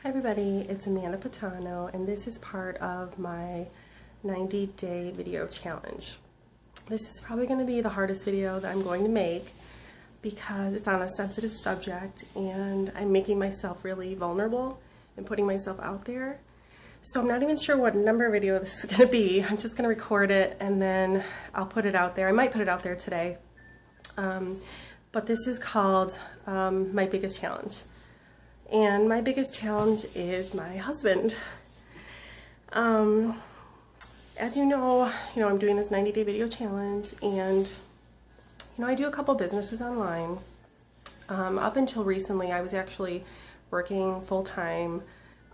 Hi everybody, it's Amanda Patano, and this is part of my 90-day video challenge. This is probably going to be the hardest video that I'm going to make because it's on a sensitive subject and I'm making myself really vulnerable and putting myself out there. So I'm not even sure what number video this is going to be. I'm just going to record it and then I'll put it out there. I might put it out there today. But this is called my biggest challenge. And my biggest challenge is my husband. As you know, I'm doing this 90-day video challenge, and I do a couple businesses online. Up until recently, I was actually working full-time,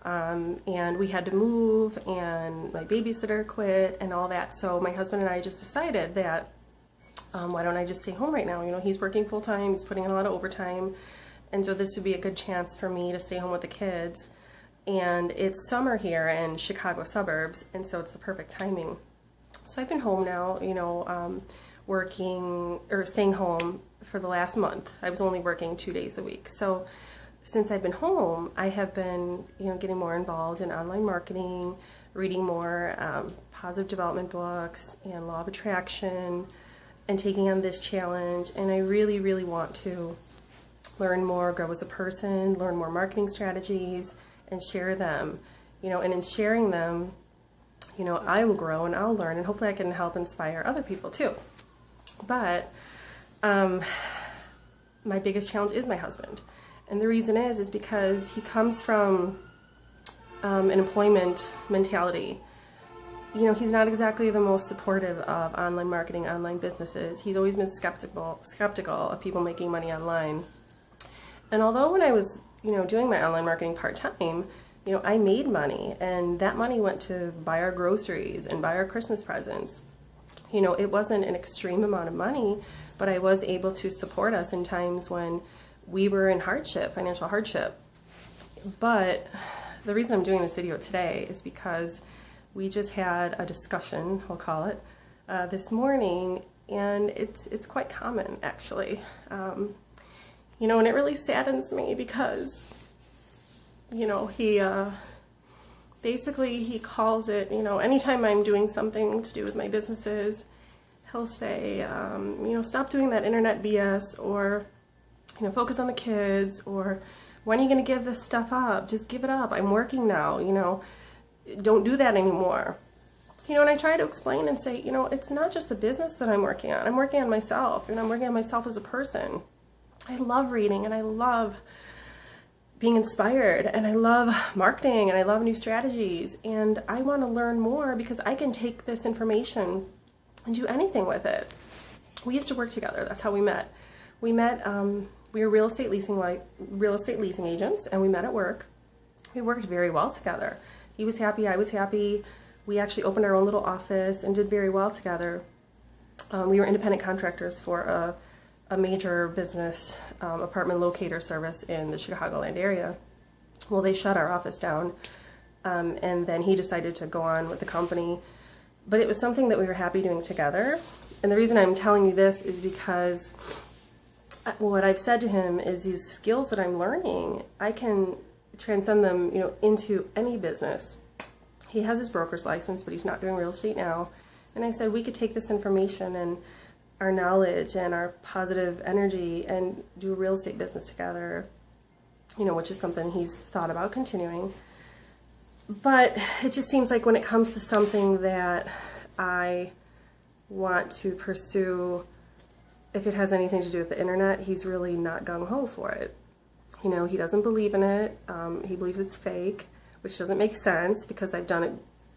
and we had to move, and my babysitter quit, and all that. So my husband and I just decided that why don't I just stay home right now? He's working full-time, he's putting in a lot of overtime. And so this would be a good chance for me to stay home with the kids. And it's summer here in Chicago suburbs, and so it's the perfect timing. So I've been home now, working or staying home for the last month. I was only working 2 days a week. So since I've been home, I have been, getting more involved in online marketing, reading more positive development books and law of attraction, and taking on this challenge. And I really, really want to learn more, grow as a person, learn more marketing strategies, and share them. And in sharing them, I will grow and I'll learn, and hopefully I can help inspire other people too. But my biggest challenge is my husband. And the reason is because he comes from an employment mentality. He's not exactly the most supportive of online marketing, online businesses. He's always been skeptical of people making money online. And although when I was, doing my online marketing part-time, I made money, and that money went to buy our groceries and buy our Christmas presents. It wasn't an extreme amount of money, but I was able to support us in times when we were in hardship, financial hardship. But the reason I'm doing this video today is because we just had a discussion, I'll call it, this morning, and it's quite common, actually. And it really saddens me because, he basically calls it, anytime I'm doing something to do with my businesses, he'll say, stop doing that internet BS, or, focus on the kids, or when are you going to give this stuff up? Just give it up. I'm working now, don't do that anymore. And I try to explain and say, it's not just the business that I'm working on. I'm working on myself, and I'm working on myself as a person. I love reading, and I love being inspired, and I love marketing, and I love new strategies, and I want to learn more because I can take this information and do anything with it. We used to work together. That's how we met. We were real estate leasing agents, and we met at work. We worked very well together. He was happy, I was happy. We actually opened our own little office and did very well together. We were independent contractors for a major business apartment locator service in the Chicagoland area. Well, they shut our office down, and then he decided to go on with the company. But it was something that we were happy doing together. And the reason I'm telling you this is because what I've said to him is these skills that I'm learning, I can transcend them, into any business. He has his broker's license, but he's not doing real estate now. And I said we could take this information and our knowledge and our positive energy and do a real estate business together, which is something he's thought about continuing. But it just seems like when it comes to something that I want to pursue, if it has anything to do with the internet, he's really not gung-ho for it. He doesn't believe in it. He believes it's fake, which doesn't make sense because I've done it,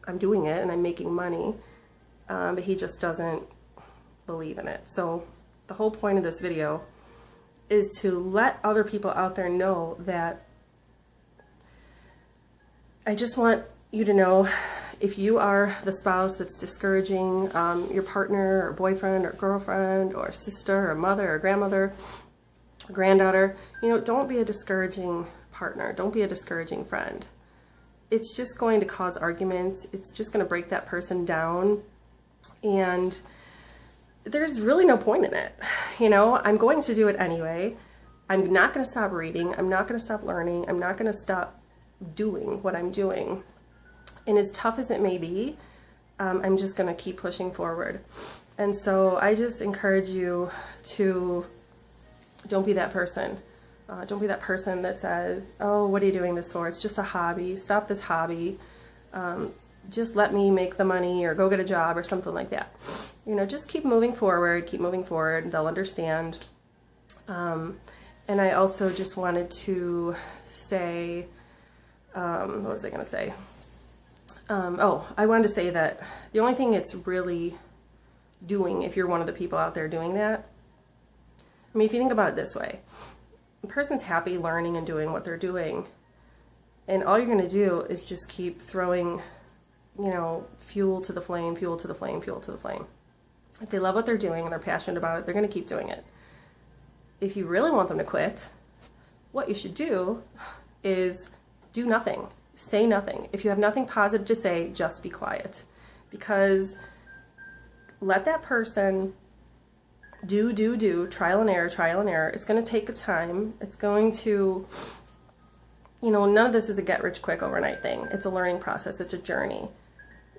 I'm doing it, and I'm making money. But he just doesn't believe in it. So the whole point of this video is to let other people out there know that I just want you to know, if you are the spouse that's discouraging your partner or boyfriend or girlfriend or sister or mother or grandmother or granddaughter, don't be a discouraging partner. Don't be a discouraging friend. It's just going to cause arguments. It's just going to break that person down, and there's really no point in it. I'm going to do it anyway. I'm not going to stop reading. I'm not going to stop learning. I'm not going to stop doing what I'm doing. And as tough as it may be, I'm just going to keep pushing forward. And so I just encourage you to don't be that person. Don't be that person that says, oh, what are you doing this for? It's just a hobby. Stop this hobby. Just let me make the money or go get a job or something like that. Just keep moving forward, They'll understand. And I also just wanted to say, what was I going to say? I wanted to say that the only thing it's really doing, if you're one of the people out there doing that, I mean, if you think about it this way, the person's happy learning and doing what they're doing, and all you're going to do is just keep throwing, fuel to the flame, fuel to the flame, fuel to the flame. If they love what they're doing and they're passionate about it, they're going to keep doing it. If you really want them to quit, what you should do is do nothing. Say nothing. If you have nothing positive to say, just be quiet. Because let that person do, trial and error. It's going to take time. It's going to, none of this is a get-rich-quick overnight thing. It's a learning process. It's a journey.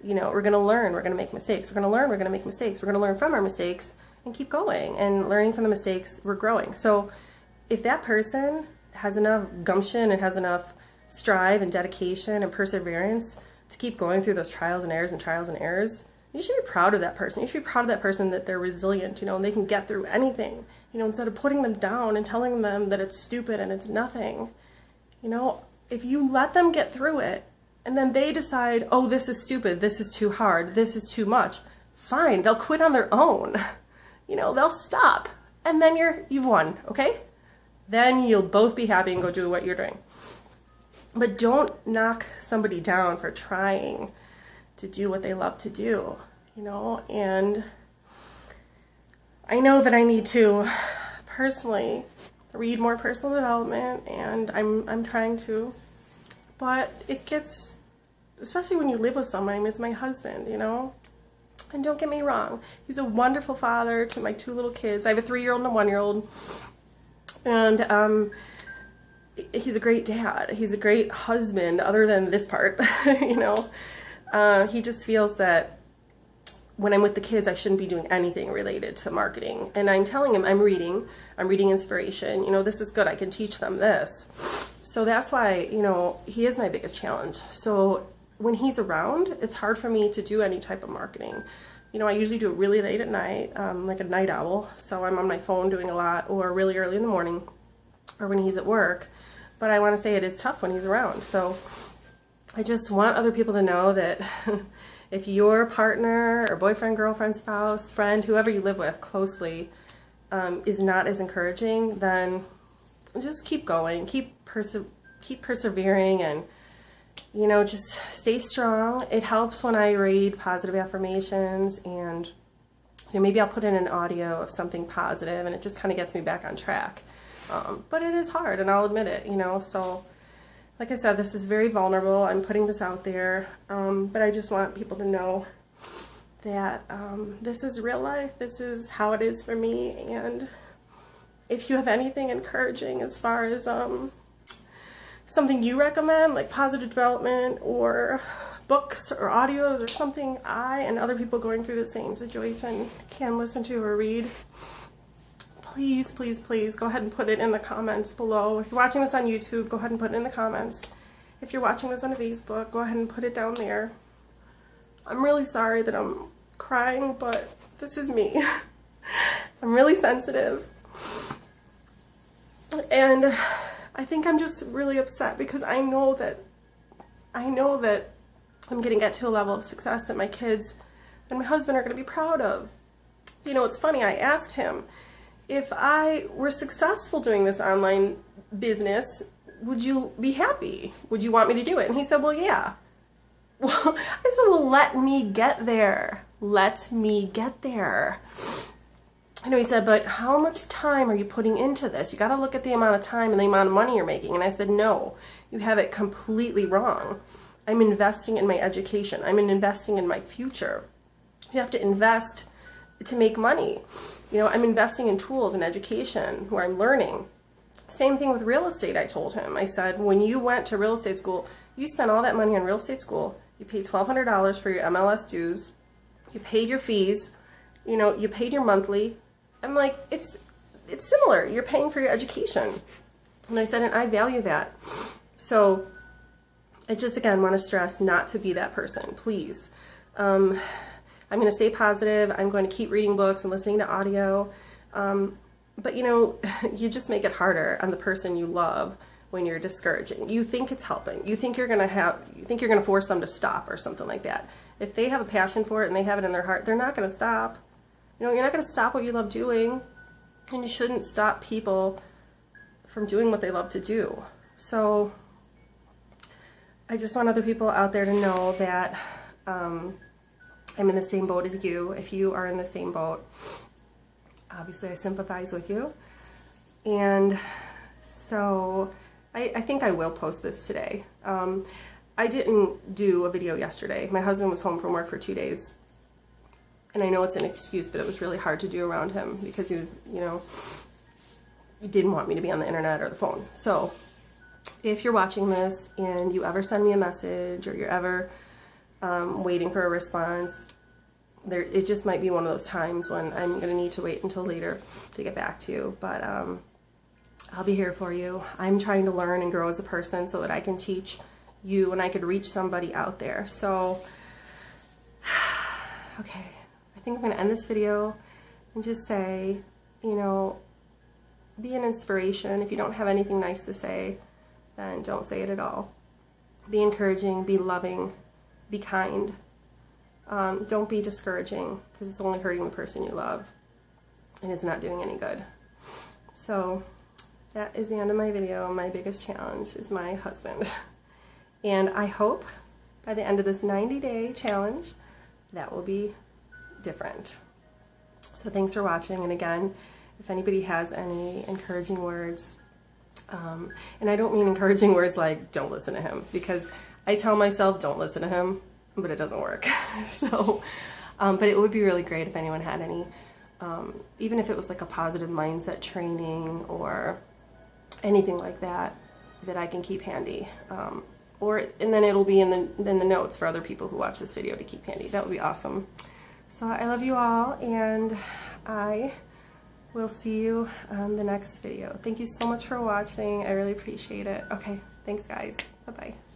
We're going to learn. We're going to make mistakes. We're going to learn. We're going to make mistakes. We're going to learn from our mistakes and keep going. And learning from the mistakes, we're growing. So if that person has enough gumption and has enough strive and dedication and perseverance to keep going through those trials and errors, you should be proud of that person. You should be proud of that person that they're resilient, and they can get through anything, instead of putting them down and telling them that it's stupid and it's nothing. If you let them get through it and then they decide, oh, this is stupid, this is too hard, this is too much, fine, they'll quit on their own. They'll stop, and then you've won, okay? Then you'll both be happy and go do what you're doing. But don't knock somebody down for trying to do what they love to do, and I know that I need to personally read more personal development, and I'm trying to, but it gets, especially when you live with someone. I mean, it's my husband, and don't get me wrong, he's a wonderful father to my 2 little kids. I have a 3-year-old and a 1-year-old, and he's a great dad. He's a great husband, other than this part, He just feels that when I'm with the kids, I shouldn't be doing anything related to marketing. And I'm telling him I'm reading inspiration. This is good. I can teach them this. So that's why, he is my biggest challenge. So when he's around, it's hard for me to do any type of marketing. I usually do it really late at night, like a night owl. So I'm on my phone doing a lot, or really early in the morning, or when he's at work. But I want to say it is tough when he's around. So I just want other people to know that if your partner or boyfriend, girlfriend, spouse, friend, whoever you live with closely is not as encouraging, then just keep going, keep persevering, and just stay strong. It helps when I read positive affirmations, and maybe I'll put in an audio of something positive, and it just kind of gets me back on track. But it is hard, and I'll admit it, so like I said, this is very vulnerable. I'm putting this out there, but I just want people to know that this is real life. This is how it is for me, and if you have anything encouraging as far as something you recommend, like positive development or books or audios or something I and other people going through the same situation can listen to or read, please, please, please go ahead and put it in the comments below. If you're watching this on YouTube, go ahead and put it in the comments. If you're watching this on Facebook, go ahead and put it down there. I'm really sorry that I'm crying, but this is me. I'm really sensitive. And I think I'm just really upset because I know that I'm going to get to a level of success that my kids and my husband are going to be proud of. It's funny, I asked him, if I were successful doing this online business, would you be happy? Would you want me to do it? And he said, well, yeah. Well, I said, well, let me get there. Let me get there. He said, but how much time are you putting into this? You got to look at the amount of time and the amount of money you're making. And I said, no, you have it completely wrong. I'm investing in my education. I'm investing in my future. You have to invest to make money. I'm investing in tools and education where I'm learning. Same thing with real estate, I told him. I said, when you went to real estate school, you spent all that money on real estate school. You paid $1,200 for your MLS dues. You paid your fees. You know, you paid your monthly. I'm like, it's similar. You're paying for your education. And I said, and I value that. So I just, again, want to stress not to be that person, please. I'm going to stay positive. I'm going to keep reading books and listening to audio. But you know, you just make it harder on the person you love when you're discouraging. You think it's helping. You think you're going to force them to stop or something like that. If they have a passion for it and they have it in their heart, they're not going to stop. You know, you're not going to stop what you love doing, and you shouldn't stop people from doing what they love to do. So I just want other people out there to know that I'm in the same boat as you. If you are in the same boat, obviously I sympathize with you. And so I think I will post this today. I didn't do a video yesterday. My husband was home from work for 2 days. And I know it's an excuse, but it was really hard to do around him because he was, you know, he didn't want me to be on the internet or the phone. So if you're watching this and you ever send me a message or you're ever waiting for a response, it just might be one of those times when I'm going to need to wait until later to get back to you. But I'll be here for you. I'm trying to learn and grow as a person so that I can teach you and I could reach somebody out there. So, okay, I think I'm going to end this video and just say, you know, be an inspiration. If you don't have anything nice to say, then don't say it at all. Be encouraging, be loving, be kind. Don't be discouraging, because it's only hurting the person you love and it's not doing any good. So that is the end of my video. My biggest challenge is my husband. And I hope by the end of this 90-day challenge that will be different. So thanks for watching, and again, if anybody has any encouraging words, and I don't mean encouraging words like don't listen to him, because I tell myself don't listen to him, but it doesn't work. So, but it would be really great if anyone had any, even if it was like a positive mindset training or anything like that, that I can keep handy. And then it'll be in the notes for other people who watch this video to keep handy. That would be awesome. So I love you all, and I will see you on the next video. Thank you so much for watching. I really appreciate it. Okay, thanks guys. Bye-bye.